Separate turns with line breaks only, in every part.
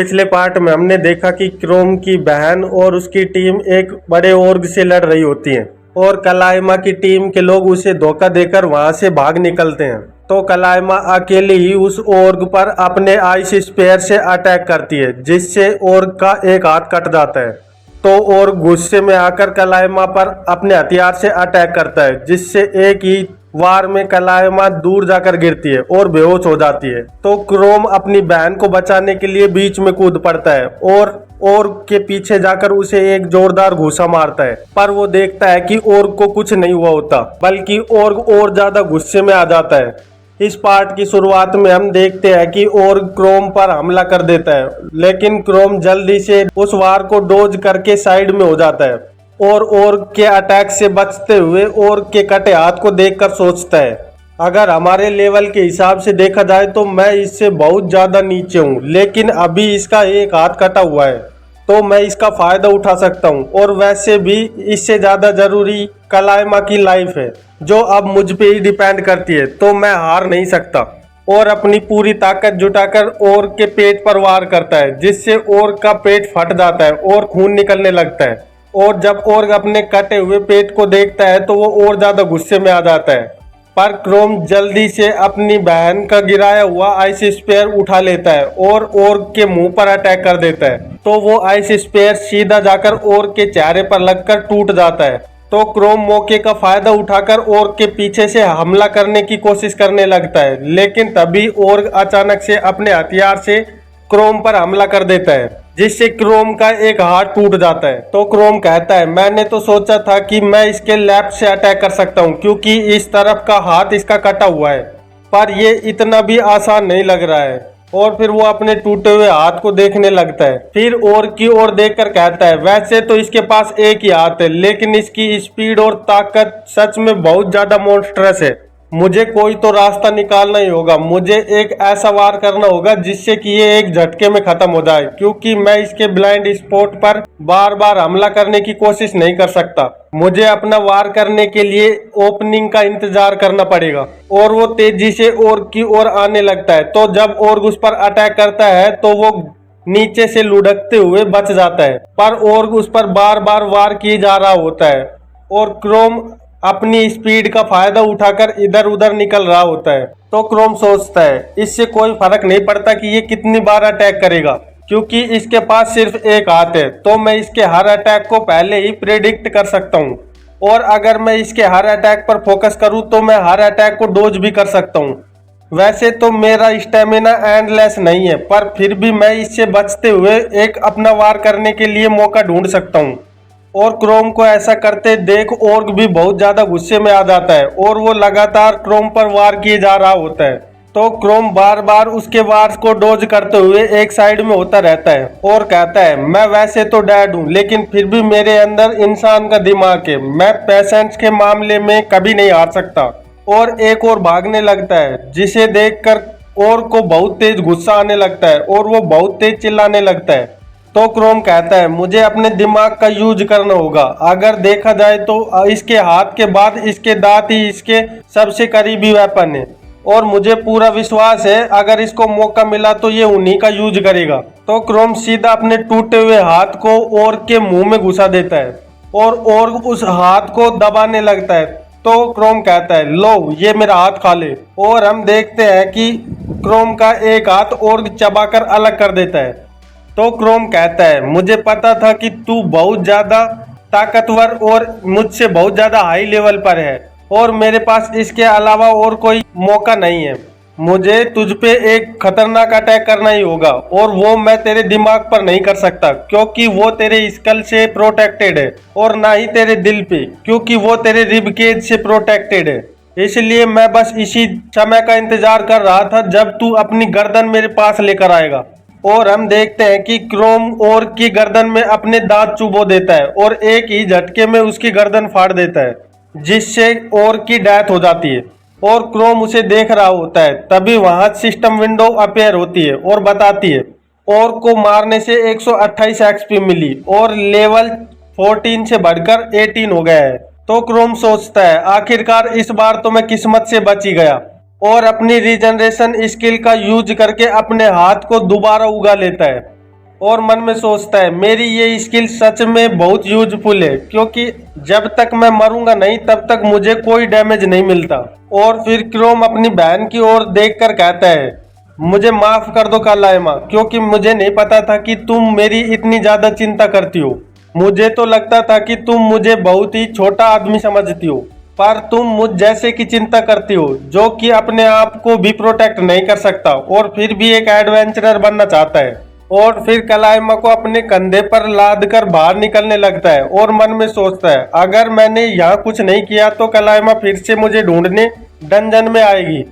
पिछले पार्ट में हमने देखा कि क्रोम की बहन और उसकी टीम एक बड़े ओर्ग से लड़ रही होती है और कलाइमा की टीम के लोग उसे धोखा देकर वहां से भाग निकलते हैं। तो कलाइमा अकेली ही उस ओर्ग पर अपने आइस स्पेयर से अटैक करती है, जिससे ओर्ग का एक हाथ कट जाता है। तो ओर्ग गुस्से में आकर कलाइमा पर अपने हथियार से अटैक करता है, जिससे एक ही वार में कलाइमा दूर जाकर गिरती है और बेहोश हो जाती है। तो क्रोम अपनी बहन को बचाने के लिए बीच में कूद पड़ता है और ओर्ग के पीछे जाकर उसे एक जोरदार घूसा मारता है, पर वो देखता है कि ओर्ग को कुछ नहीं हुआ होता, बल्कि ओर्ग और ज्यादा गुस्से में आ जाता है। इस पार्ट की शुरुआत में हम देखते हैं कि ओर्ग क्रोम पर हमला कर देता है, लेकिन क्रोम जल्दी से उस वार को डोज करके साइड में हो जाता है और ओर्ग के अटैक से बचते हुए ओर्ग के कटे हाथ को देखकर सोचता है, अगर हमारे लेवल के हिसाब से देखा जाए तो मैं इससे बहुत ज़्यादा नीचे हूँ, लेकिन अभी इसका एक हाथ कटा हुआ है तो मैं इसका फ़ायदा उठा सकता हूँ। और वैसे भी इससे ज़्यादा ज़रूरी कलाइमा की लाइफ है, जो अब मुझ पे ही डिपेंड करती है, तो मैं हार नहीं सकता। और अपनी पूरी ताकत जुटाकर ओर्ग के पेट पर वार करता है, जिससे ओर्ग का पेट फट जाता है और खून निकलने लगता है। और जब ओर्ग अपने कटे हुए पेट को देखता है तो वो और ज्यादा गुस्से में आ जाता है, पर क्रोम जल्दी से अपनी बहन का गिराया हुआ आइस स्पेयर उठा लेता है और ओर्ग के मुंह पर अटैक कर देता है। तो वो आइस स्पेयर सीधा जाकर ओर्ग के चेहरे पर लगकर टूट जाता है। तो क्रोम मौके का फायदा उठाकर ओर्ग के पीछे से हमला करने की कोशिश करने लगता है, लेकिन तभी ओर्ग अचानक से अपने हथियार से क्रोम पर हमला कर देता है, जिससे क्रोम का एक हाथ टूट जाता है। तो क्रोम कहता है, मैंने तो सोचा था कि मैं इसके लेफ्ट से अटैक कर सकता हूँ, क्योंकि इस तरफ का हाथ इसका कटा हुआ है, पर ये इतना भी आसान नहीं लग रहा है। और फिर वो अपने टूटे हुए हाथ को देखने लगता है, फिर ओर्ग की ओर देखकर कहता है, वैसे तो इसके पास एक ही हाथ है, लेकिन इसकी स्पीड और ताकत सच में बहुत ज्यादा मॉन्स्टरस है। मुझे कोई तो रास्ता निकालना ही होगा। मुझे एक ऐसा वार करना होगा जिससे कि ये एक झटके में खत्म हो जाए, क्योंकि मैं इसके ब्लाइंड स्पॉट पर बार बार हमला करने की कोशिश नहीं कर सकता। मुझे अपना वार करने के लिए ओपनिंग का इंतजार करना पड़ेगा। और वो तेजी से ओर्ग की ओर आने लगता है। तो जब ओर्ग उस पर अटैक करता है तो वो नीचे से लुढ़कते हुए बच जाता है, पर ओर्ग उस पर बार बार वार किए जा रहा होता है और क्रोम अपनी स्पीड का फायदा उठाकर इधर उधर निकल रहा होता है। तो क्रोम सोचता है, इससे कोई फर्क नहीं पड़ता कि ये कितनी बार अटैक करेगा, क्योंकि इसके पास सिर्फ एक हाथ है, तो मैं इसके हर अटैक को पहले ही प्रेडिक्ट कर सकता हूँ। और अगर मैं इसके हर अटैक पर फोकस करूँ तो मैं हर अटैक को डोज भी कर सकता हूँ। वैसे तो मेरा स्टेमिना एंडलेस नहीं है, पर फिर भी मैं इससे बचते हुए एक अपना वार करने के लिए मौका ढूंढ सकता हूँ। और क्रोम को ऐसा करते देख ओर्ग भी बहुत ज्यादा गुस्से में आ जाता है और वो लगातार क्रोम पर वार किए जा रहा होता है। तो क्रोम बार बार उसके वार को डोज करते हुए एक साइड में होता रहता है और कहता है, मैं वैसे तो डैड हूँ, लेकिन फिर भी मेरे अंदर इंसान का दिमाग है। मैं पेशेंट्स के मामले में कभी नहीं हार सकता। और एक और भागने लगता है, जिसे देखकर ओर्ग को बहुत तेज गुस्सा आने लगता है और वो बहुत तेज चिल्लाने लगता है। तो क्रोम कहता है, मुझे अपने दिमाग का यूज करना होगा। अगर देखा जाए तो इसके हाथ के बाद इसके दांत ही इसके सबसे करीबी वेपन है और मुझे पूरा विश्वास है अगर इसको मौका मिला तो ये उन्हीं का यूज करेगा। तो क्रोम सीधा अपने टूटे हुए हाथ को ओर्ग के मुंह में घुसा देता है और ओर्ग उस हाथ को दबाने लगता है। तो क्रोम कहता है, लो ये मेरा हाथ खा ले। और हम देखते हैं कि क्रोम का एक हाथ ओर्ग चबाकर अलग कर देता है। तो क्रोम कहता है, मुझे पता था कि तू बहुत ज्यादा ताकतवर और मुझसे बहुत ज्यादा हाई लेवल पर है और मेरे पास इसके अलावा और कोई मौका नहीं है। मुझे तुझ पे एक खतरनाक अटैक करना ही होगा और वो मैं तेरे दिमाग पर नहीं कर सकता, क्योंकि वो तेरे स्कल से प्रोटेक्टेड है, और ना ही तेरे दिल पे, क्योंकि वो तेरे रिब केज से प्रोटेक्टेड है। इसलिए मैं बस इसी समय का इंतजार कर रहा था जब तू अपनी गर्दन मेरे पास लेकर आएगा। और हम देखते हैं कि क्रोम ओर्ग की गर्दन में अपने दांत चुभो देता है और एक ही झटके में उसकी गर्दन फाड़ देता है, जिससे ओर्ग की डेथ हो जाती है। और क्रोम उसे देख रहा होता है। तभी वहां सिस्टम विंडो अपीयर होती है और बताती है, ओर्ग को मारने से 128 एक्सपी मिली और लेवल 14 से बढ़कर 18 हो गया है। तो क्रोम सोचता है, आखिरकार इस बार तो मैं किस्मत से बच ही गया, और अपनी रीजनरेशन स्किल का यूज करके अपने हाथ को दोबारा उगा लेता है और मन में सोचता है मेरी ये स्किल सच में बहुत यूजफुल है, क्योंकि जब तक मैं मरूंगा नहीं तब तक मुझे कोई डैमेज नहीं मिलता। और फिर क्रोम अपनी बहन की ओर देखकर कहता है मुझे माफ कर दो कालाइमा, क्योंकि मुझे नहीं पता था कि तुम मेरी इतनी ज्यादा चिंता करती हो। मुझे तो लगता था कि तुम मुझे बहुत ही छोटा आदमी समझती हो, पर तुम मुझ जैसे की चिंता करती हो जो कि अपने आप को भी प्रोटेक्ट नहीं कर सकता और फिर भी एक एडवेंचरर बनना चाहता है। और फिर कलाइमा को अपने कंधे पर लाद कर बाहर निकलने लगता है और मन में सोचता है अगर मैंने यहाँ कुछ नहीं किया तो कलाइमा फिर से मुझे ढूंढने डंजन में आएगी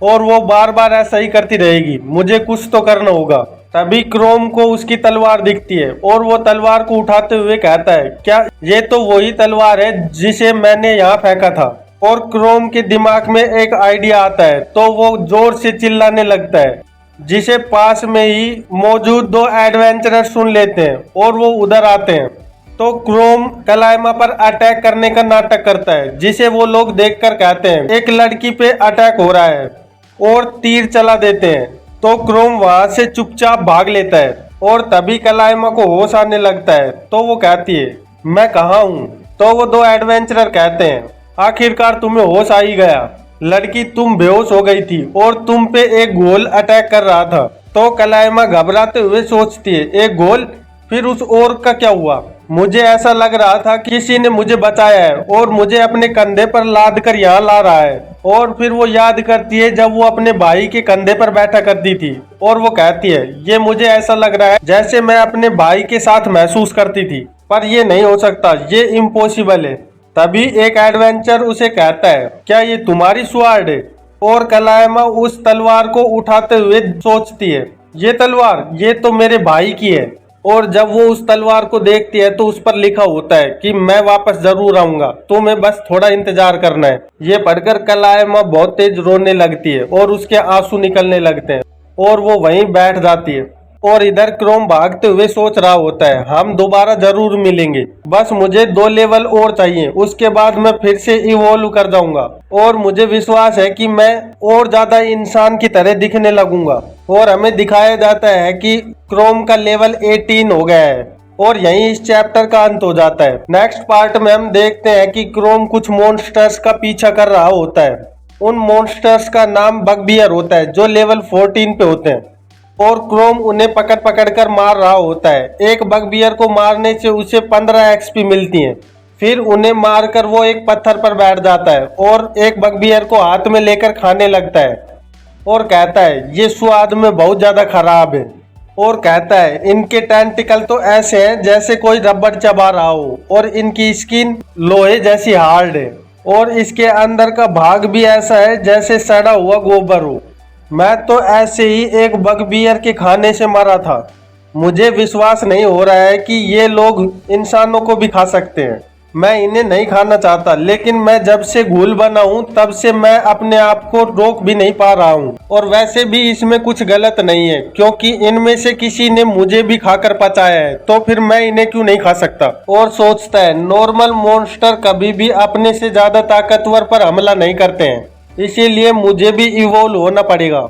और वो बार बार ऐसा ही करती रहेगी। मुझे कुछ तो करना होगा। तभी क्रोम को उसकी तलवार दिखती है और वो तलवार को उठाते हुए कहता है क्या ये तो वही तलवार है जिसे मैंने यहाँ फेंका था। और क्रोम के दिमाग में एक आइडिया आता है तो वो जोर से चिल्लाने लगता है, जिसे पास में ही मौजूद दो एडवेंचरर सुन लेते हैं और वो उधर आते हैं। तो क्रोम कलाइमा पर अटैक करने का नाटक करता है, जिसे वो लोग देखकर कहते हैं एक लड़की पे अटैक हो रहा है और तीर चला देते हैं। तो क्रोम वहां से चुपचाप भाग लेता है और तभी कलाइमा को होश आने लगता है। तो वो कहती है मैं कहाँ हूँ। तो वो दो एडवेंचरर कहते हैं आखिरकार तुम्हें होश आ ही गया, लड़की तुम बेहोश हो गई थी और तुम पे एक घोल अटैक कर रहा था। तो कलाइमा घबराते हुए सोचती है एक घोल, फिर उस और का क्या हुआ। मुझे ऐसा लग रहा था कि किसी ने मुझे बचाया है और मुझे अपने कंधे पर लाद कर यहाँ ला रहा है। और फिर वो याद करती है जब वो अपने भाई के कंधे पर बैठा करती थी और वो कहती है ये मुझे ऐसा लग रहा है जैसे मैं अपने भाई के साथ महसूस करती थी, पर ये नहीं हो सकता, ये इम्पॉसिबल है। तभी एक एडवेंचर उसे कहता है क्या ये तुम्हारी स्वार्ड है। और कलाइमा उस तलवार को उठाते हुए सोचती है ये तलवार ये तो मेरे भाई की है। और जब वो उस तलवार को देखती है तो उस पर लिखा होता है कि मैं वापस जरूर आऊंगा, तुम्हें बस थोड़ा इंतजार करना है। ये पढ़कर कलाइमा बहुत तेज रोने लगती है और उसके आंसू निकलने लगते हैं और वो वहीं बैठ जाती है। और इधर क्रोम भागते हुए सोच रहा होता है हम दोबारा जरूर मिलेंगे, बस मुझे 2 लेवल और चाहिए, उसके बाद मैं फिर से इवॉल्व कर जाऊंगा और मुझे विश्वास है कि मैं और ज्यादा इंसान की तरह दिखने लगूंगा। और हमें दिखाया जाता है कि क्रोम का लेवल 18 हो गया है और यहीं इस चैप्टर का अंत हो जाता है। नेक्स्ट पार्ट में हम देखते हैं कि क्रोम कुछ मॉन्स्टर्स का पीछा कर रहा होता है। उन मॉन्स्टर्स का नाम बगबियर होता है जो लेवल 14 पे होते हैं और क्रोम उन्हें पकड़ पकड़ कर मार रहा होता है। एक बगबियर को मारने से उसे 15 एक्सपी मिलती है। फिर उन्हें मारकर वो एक पत्थर पर बैठ जाता है और एक बगबियर को हाथ में लेकर खाने लगता है और कहता है ये स्वाद में बहुत ज्यादा खराब है। और कहता है इनके टेंटिकल तो ऐसे हैं जैसे कोई रबड़ चबा रहा हो और इनकी स्किन लोहे जैसी हार्ड है और इसके अंदर का भाग भी ऐसा है जैसे सड़ा हुआ गोबर हो। मैं तो ऐसे ही एक बगबियर के खाने से मरा था। मुझे विश्वास नहीं हो रहा है कि ये लोग इंसानों को भी खा सकते हैं। मैं इन्हें नहीं खाना चाहता, लेकिन मैं जब से घुल बना हूँ तब से मैं अपने आप को रोक भी नहीं पा रहा हूँ। और वैसे भी इसमें कुछ गलत नहीं है क्योंकि इनमें से किसी ने मुझे भी खाकर पचाया है, तो फिर मैं इन्हें क्यों नहीं खा सकता। और सोचता है नॉर्मल मॉन्स्टर कभी भी अपने से ज्यादा ताकतवर पर हमला नहीं करते हैं, इसीलिए मुझे भी इवोल्व होना पड़ेगा।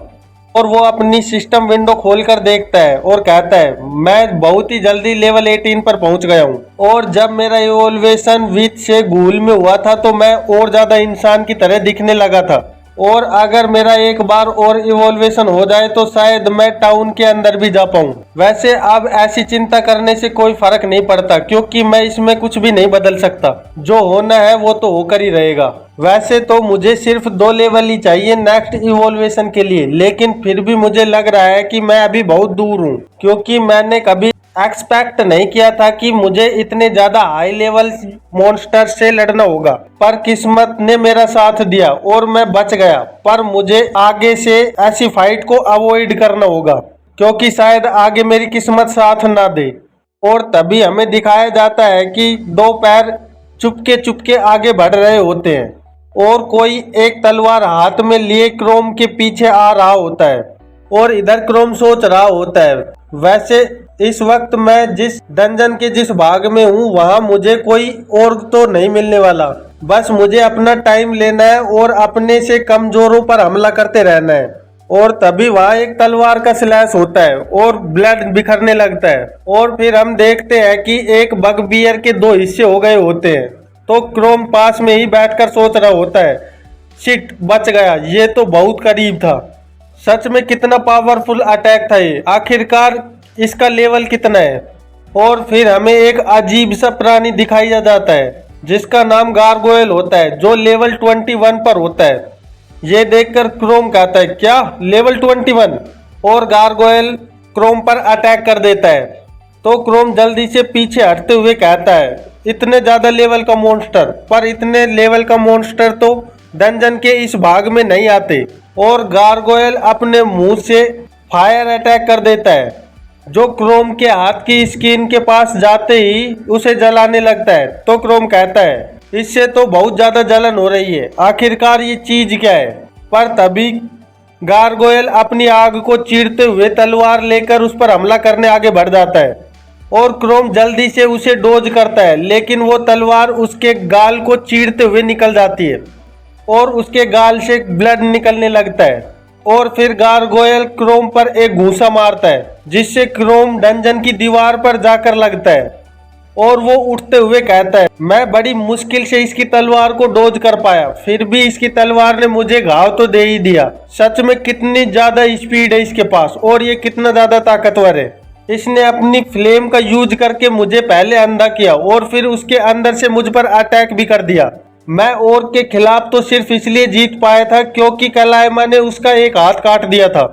और वो अपनी सिस्टम विंडो खोलकर देखता है और कहता है मैं बहुत ही जल्दी लेवल 18 पर पहुंच गया हूं और जब मेरा इवोल्वेशन विथ से घूल में हुआ था तो मैं और ज्यादा इंसान की तरह दिखने लगा था। और अगर मेरा एक बार और इवोल्वेशन हो जाए तो शायद मैं टाउन के अंदर भी जा पाऊं। वैसे अब ऐसी चिंता करने से कोई फर्क नहीं पड़ता क्योंकि मैं इसमें कुछ भी नहीं बदल सकता, जो होना है वो तो होकर ही रहेगा। वैसे तो मुझे सिर्फ 2 लेवल ही चाहिए नेक्स्ट इवोल्वेशन के लिए, लेकिन फिर भी मुझे लग रहा है कि मैं अभी बहुत दूर हूँ क्योंकि मैंने कभी एक्सपेक्ट नहीं किया था कि मुझे इतने ज्यादा हाई लेवल मॉन्स्टर से लड़ना होगा। पर किस्मत ने मेरा साथ दिया और मैं बच गया, पर मुझे आगे से ऐसी फाइट को अवॉइड करना होगा क्योंकि शायद आगे मेरी किस्मत साथ ना दे। और तभी हमें दिखाया जाता है कि 2 पैर चुपके चुपके आगे बढ़ रहे होते हैं और कोई एक तलवार हाथ में लिए क्रोम के पीछे आ रहा होता है। और इधर क्रोम सोच रहा होता है वैसे इस वक्त मैं जिस डंजन के जिस भाग में हूँ वहाँ मुझे कोई और तो नहीं मिलने वाला, बस मुझे अपना टाइम लेना है और अपने से कमजोरों पर हमला करते रहना है। और तभी वहाँ एक तलवार का स्लैश होता है और ब्लड बिखरने लगता है। और फिर हम देखते हैं कि एक बगबियर के दो हिस्से हो गए होते हैं। तो क्रोम पास में ही बैठकर सोच रहा होता है, शिट, बच गया, ये तो बहुत करीब था। सच में कितना पावरफुल अटैक था ये, आखिरकार इसका लेवल कितना है। और फिर हमें एक अजीब सा प्राणी दिखाई जाता है जिसका नाम गारगोयल होता है, जो लेवल 21 पर होता है। ये देखकर क्रोम कहता है, क्या लेवल 21? और गारगोयल क्रोम पर अटैक कर देता है। तो क्रोम जल्दी से पीछे हटते हुए कहता है, इतने ज्यादा लेवल का मॉन्स्टर, पर इतने लेवल का मॉन्स्टर तो डंजन के इस भाग में नहीं आते। और गारगोयल अपने मुंह से फायर अटैक कर देता है, जो क्रोम के हाथ की स्किन के पास जाते ही उसे जलाने लगता है। तो क्रोम कहता है, इससे तो बहुत ज्यादा जलन हो रही है, आखिरकार ये चीज क्या है। पर तभी गारगोयल अपनी आग को चीरते हुए तलवार लेकर उस पर हमला करने आगे बढ़ जाता है। और क्रोम जल्दी से उसे डोज करता है, लेकिन वो तलवार उसके गाल को चीरते हुए निकल जाती है और उसके गाल से ब्लड निकलने लगता है। और फिर गारगोयल क्रोम पर एक घूंसा मारता है, जिससे क्रोम डंजन की दीवार पर जाकर लगता है। और वो उठते हुए कहता है, मैं बड़ी मुश्किल से इसकी तलवार को डोज कर पाया, फिर भी इसकी तलवार ने मुझे घाव तो दे ही दिया। सच में कितनी ज्यादा स्पीड है इसके पास, और ये कितना ज्यादा ताकतवर है। इसने अपनी फ्लेम का यूज करके मुझे पहले अंधा किया और फिर उसके अंदर से मुझ पर अटैक भी कर दिया। मैं ओर्क के खिलाफ तो सिर्फ इसलिए जीत पाया था क्योंकि कलाइमा ने उसका एक हाथ काट दिया था।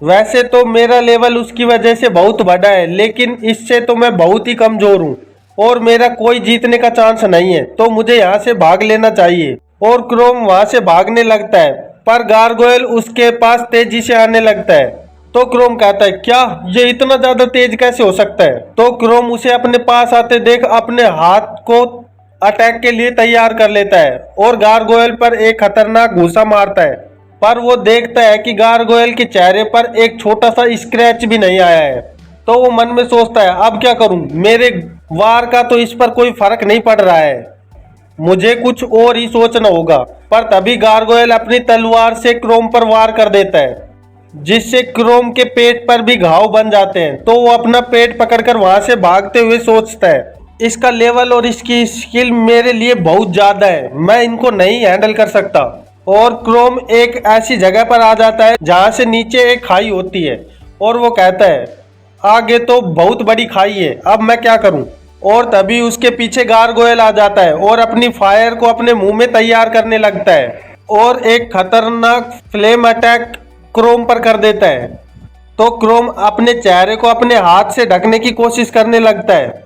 वैसे तो मेरा लेवल उसकी वजह से बहुत बड़ा है, लेकिन इससे तो मैं बहुत ही कमजोर हूँ और मेरा कोई जीतने का चांस नहीं है, तो मुझे यहाँ से भाग लेना चाहिए। और क्रोम वहाँ से भागने लगता है, पर गारगोयल उसके पास तेजी से आने लगता है। तो क्रोम कहता है, क्या ये इतना ज्यादा तेज कैसे हो सकता है। तो क्रोम उसे अपने पास आते देख अपने हाथ को अटैक के लिए तैयार कर लेता है और गारगोयल पर एक खतरनाक घूंसा मारता है। पर वो देखता है कि गारगोयल के चेहरे पर एक छोटा सा स्क्रैच भी नहीं आया है। तो वो मन में सोचता है, अब क्या करूं, मेरे वार का तो इस पर कोई फर्क नहीं पड़ रहा है, मुझे कुछ और ही सोचना होगा। पर तभी गारगोयल अपनी तलवार से क्रोम पर वार कर देता है, जिससे क्रोम के पेट पर भी घाव बन जाते हैं। तो वो अपना पेट पकड़कर वहां से भागते हुए सोचता है, इसका लेवल और इसकी स्किल मेरे लिए बहुत ज्यादा है, मैं इनको नहीं हैंडल कर सकता। और क्रोम एक ऐसी जगह पर आ जाता है जहां से नीचे एक खाई होती है और वो कहता है, आगे तो बहुत बड़ी खाई है, अब मैं क्या करूं। और तभी उसके पीछे गारगोयल आ जाता है और अपनी फायर को अपने मुंह में तैयार करने लगता है और एक खतरनाक फ्लेम अटैक क्रोम पर कर देता है। तो क्रोम अपने चेहरे को अपने हाथ से ढकने की कोशिश करने लगता है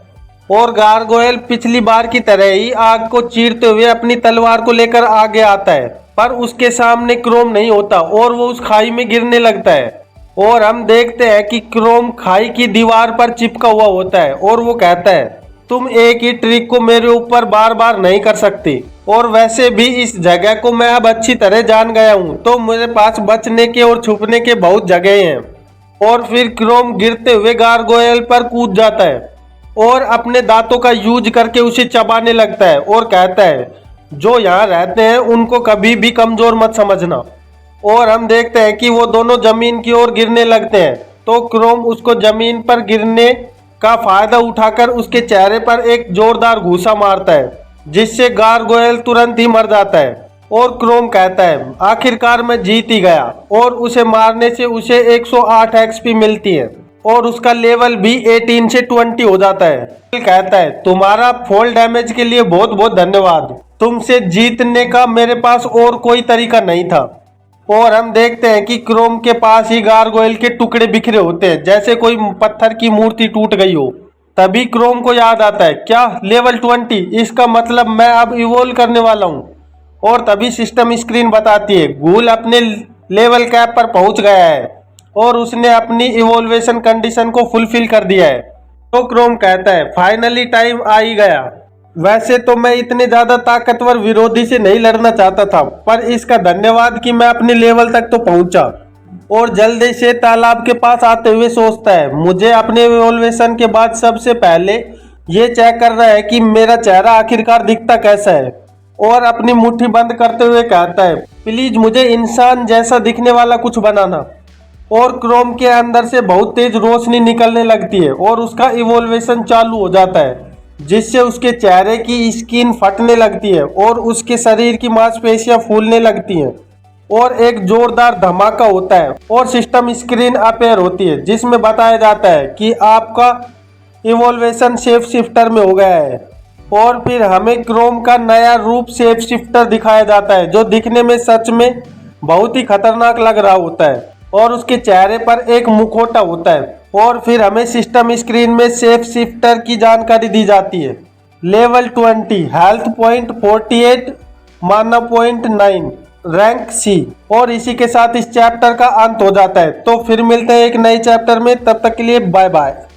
और गारगोयल पिछली बार की तरह ही आग को चीरते हुए अपनी तलवार को लेकर आगे आता है, पर उसके सामने क्रोम नहीं होता और वो उस खाई में गिरने लगता है। और हम देखते हैं कि क्रोम खाई की दीवार पर चिपका हुआ होता है और वो कहता है, तुम एक ही ट्रिक को मेरे ऊपर बार बार नहीं कर सकती, और वैसे भी इस जगह को मैं अब अच्छी तरह जान गया हूँ, तो मेरे पास बचने के और छुपने के बहुत जगह हैं। और फिर क्रोम गिरते हुए गारगोयल पर कूद जाता है और अपने दांतों का यूज करके उसे चबाने लगता है और कहता है, जो यहाँ रहते हैं उनको कभी भी कमजोर मत समझना। और हम देखते हैं कि वो दोनों जमीन की ओर गिरने लगते हैं। तो क्रोम उसको जमीन पर गिरने का फायदा उठाकर उसके चेहरे पर एक जोरदार घूंसा मारता है, जिससे गारगोयल तुरंत ही मर जाता है। और क्रोम कहता है, आखिरकार मैं जीत ही गया। और उसे मारने से उसे 108 एक्सपी मिलती है और उसका लेवल भी 18 से 20 हो जाता है। कहता है, तुम्हारा फॉल डैमेज के लिए बहुत बहुत धन्यवाद, तुमसे जीतने का मेरे पास और कोई तरीका नहीं था। और हम देखते हैं कि क्रोम के पास ही गारगोयल के टुकड़े बिखरे होते हैं, जैसे कोई पत्थर की मूर्ति टूट गई हो। तभी क्रोम को याद आता है, क्या लेवल 20, इसका मतलब मैं अब इवोल्व करने वाला हूँ। और तभी सिस्टम स्क्रीन बताती है, गूल अपने लेवल कैप पर पहुंच गया है और उसने अपनी इवोल्वेशन कंडीशन को फुलफिल कर दिया है। तो क्रोम कहता है, फाइनली टाइम आ ही गया। वैसे तो मैं इतने ज्यादा ताकतवर विरोधी से नहीं लड़ना चाहता था, पर इसका धन्यवाद कि मैं अपने लेवल तक तो पहुंचा। और जल्दी से तालाब के पास आते हुए सोचता है, मुझे अपने इवोल्वेशन के बाद सबसे पहले ये चेक करना है कि मेरा चेहरा आखिरकार दिखता कैसा है। और अपनी मुट्ठी बंद करते हुए कहता है, प्लीज मुझे इंसान जैसा दिखने वाला कुछ बनाना। और क्रोम के अंदर से बहुत तेज रोशनी निकलने लगती है और उसका इवोल्यूशन चालू हो जाता है, जिससे उसके चेहरे की स्किन फटने लगती है और उसके शरीर की मांसपेशियां फूलने लगती हैं और एक जोरदार धमाका होता है और सिस्टम स्क्रीन अपेयर होती है, जिसमें बताया जाता है कि आपका इवोल्यूशन शेप शिफ्टर में हो गया है। और फिर हमें क्रोम का नया रूप शेप शिफ्टर दिखाया जाता है, जो दिखने में सच में बहुत ही खतरनाक लग रहा होता है और उसके चेहरे पर एक मुखौटा होता है। और फिर हमें सिस्टम स्क्रीन में शेप शिफ्टर की जानकारी दी जाती है। लेवल 20 हेल्थ पॉइंट 48 माना पॉइंट 9 रैंक सी। और इसी के साथ इस चैप्टर का अंत हो जाता है। तो फिर मिलते हैं एक नए चैप्टर में, तब तक के लिए बाय बाय।